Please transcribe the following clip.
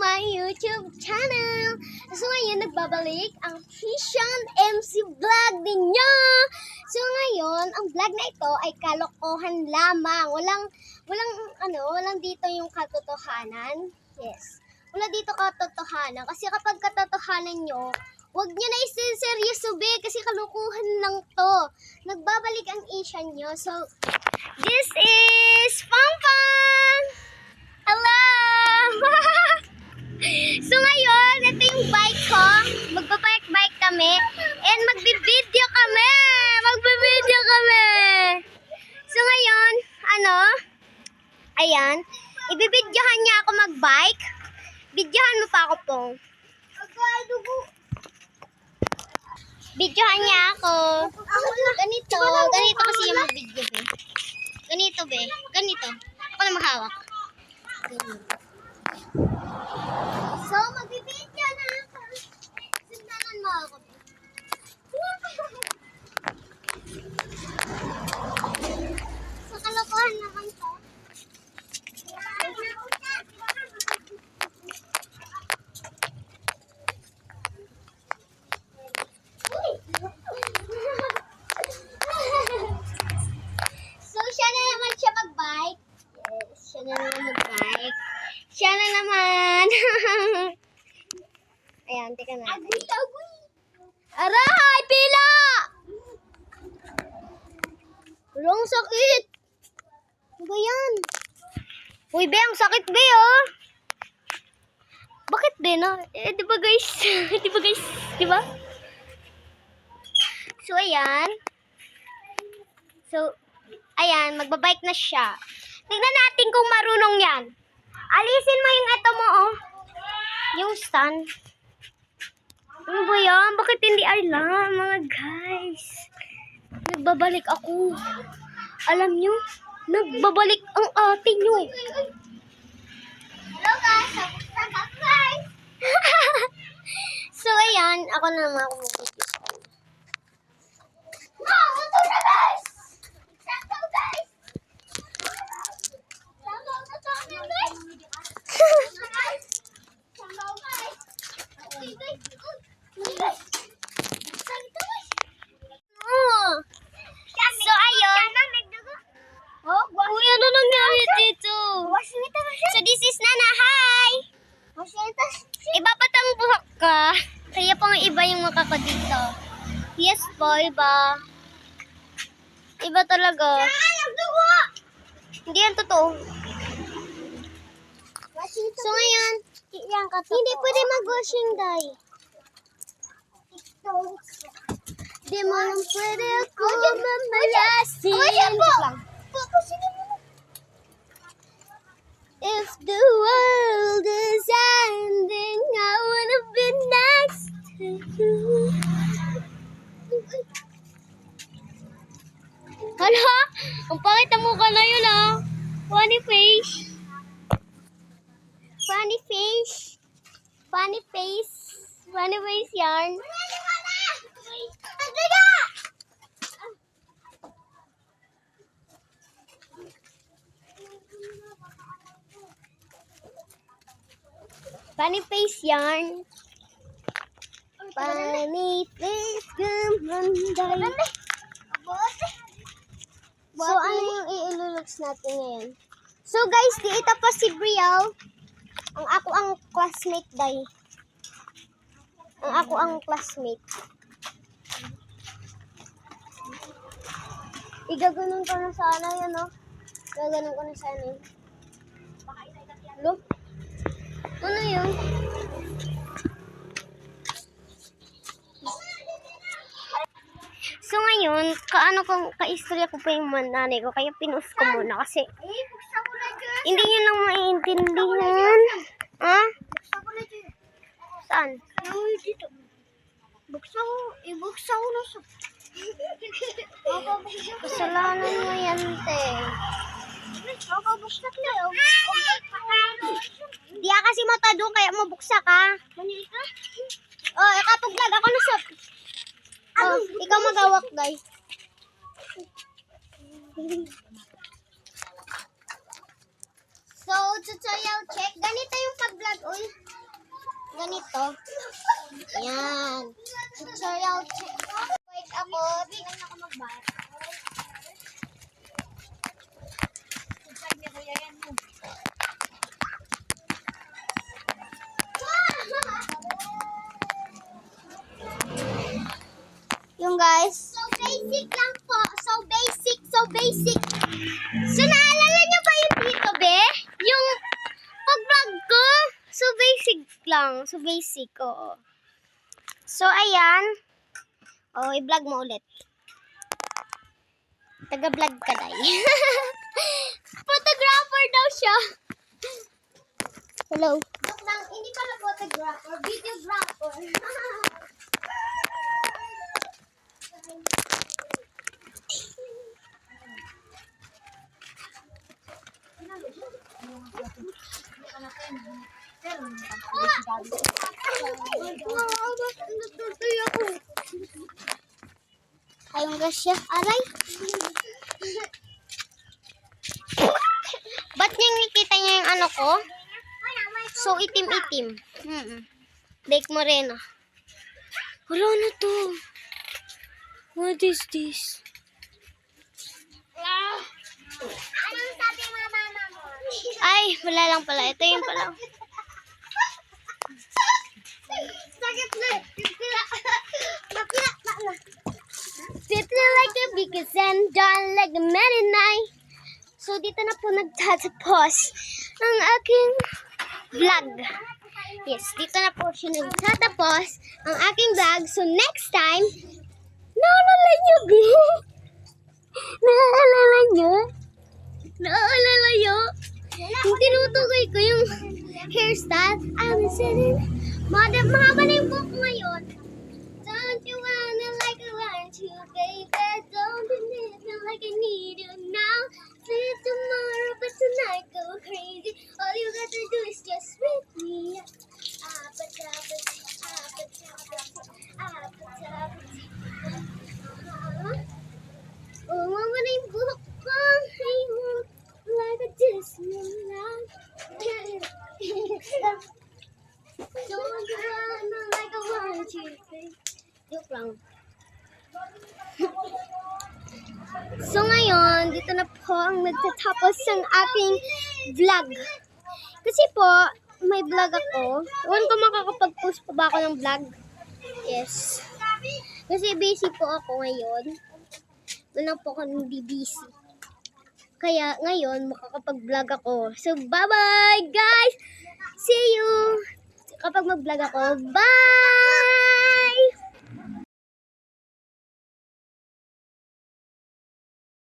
my YouTube channel! So ngayon, nagbabalik ang Christian MC vlog ninyo! So ngayon, ang vlog na ito ay kalokohan lamang. Walang dito yung katotohanan. Yes. Wala dito katotohanan. Kasi kapag katotohanan nyo, huwag nyo na isinseryoso be, kasi kalokohan lang to. Nagbabalik ang Asian nyo. So, this is Pang! Hello! So ngayon, ito yung bike ko. Magpapike-bike kami. And magbibideo kami! So ngayon, ayan, ibibidyohan niya ako magbike. Bidyohan mo pa ako, Pong. Bidyohan niya ako. Ganito kasi yung mag-video, be. Ganito, be. Ganito. Ako na mahawak. So, magbibidyo na ako. Sundanan mo ako. So, kalokohan naman to. So, siya na naman siya mag-bike. Yes, siya na naman mag-bike. Siya na naman. Ayan, teka na. Aray! Pila! Wrong sakit! Ano ba yan? Uy, be, ang sakit, be, oh. Bakit, be, no? Di ba, guys? Di ba? So, ayan. Ayan, magbabike na siya. Tignan natin kung marunong yan. Alisin mo yung ito mo, oh. Yung stand. Ano ba yan? Bakit hindi alam, mga guys? Nagbabalik ako. Alam nyo, nagbabalik ang ate nyo. Hello guys, subscribe. So ayan, ako na naman ako mag-video. Ito na guys! Sakto guys! So ayun. Uy, ano nangyari dito? So this is Nana. Hi! Iba pa tang buhok ka. Kaya pang iba yung mukha ko dito. Yes po, iba. Iba talaga. Hindi yan totoo. So ngayon, hindi pwede mag-washing day. Di mo lang pwede ako mamalasin. If the world is ending, I wanna be next to you. Hala? Ang pangit ang mukha na yun, ah. Funny face. Funny face yarn. Funny face yarn. Funny face gumanday. So, ano yung i-iluluks natin ngayon? So, guys, di ito pa si Brielle. Ang classmate, day. Ang classmate. Igaganon ko na sana yan, no? Igaganon ko na sana yun. Look. Ano yun? So ngayon, ka-istorya ko pa yung nanay ko, kaya pinost ko muna kasi hindi nyo lang maiintindihan. Ha? Saan? Dito. Ibuksa ko na sa... Kasalanan mo yan, te. Di kasi matado, kaya mabuksa ka. Oh, ikapaglag ako na sa... Oh, ikaw magawak, guys. So, tutorial check. Ganito yung pag-vlog, uy. ganito. Yan. Tutorial. Wait ako. Tingnan ako mag-bar. Yung guys. So basic lang po. So basic. So basic. So naalala niyo ba yung dito, be? Yung pag-vlog ko. So basic lang. So basic. Oo. So ayan. Oh, i-vlog mo ulit. Taga-vlog ka, day. Photographer daw siya. Hello. Joke lang, hindi pala photographer, videographer. Ayong gasya. Aray. Ba't niyang nakita niya yung ano ko? So, itim-itim. Lake Morena. Wala na to. What is this? Anong sabi mama mo? Ay, wala lang pala. Ito yung pala. Sakit na. Fitly like a biggest and done like a man and night. So, dito na po nagtatapos ang aking vlog. Yes, dito na po siya nagtatapos ang aking vlog. So, next time, naalala nyo, B? Naalala nyo? Naalala nyo? Yung tinutukoy ko yung hairstyle. I'm sitting. Mahaba na yung buhok ngayon. Don't you wanna like I want you, baby? Don't you need me like I need you now? See tomorrow, but tonight go crazy. All you gotta do is just with me. Oh, mama na yung buhok ko. I want like a Disneyland. Don't you wanna like I want you, baby? Joke lang. So ngayon, dito na po ang nagtatapos ng aking vlog. Kasi po, may vlog ako. Ewan ko makakapag-post pa ba ako ng vlog? Yes. Kasi busy po ako ngayon. Wala po ako hindi busy. Kaya ngayon, makakapag-vlog ako. So, bye-bye guys! See you! Kapag mag-vlog ako, bye!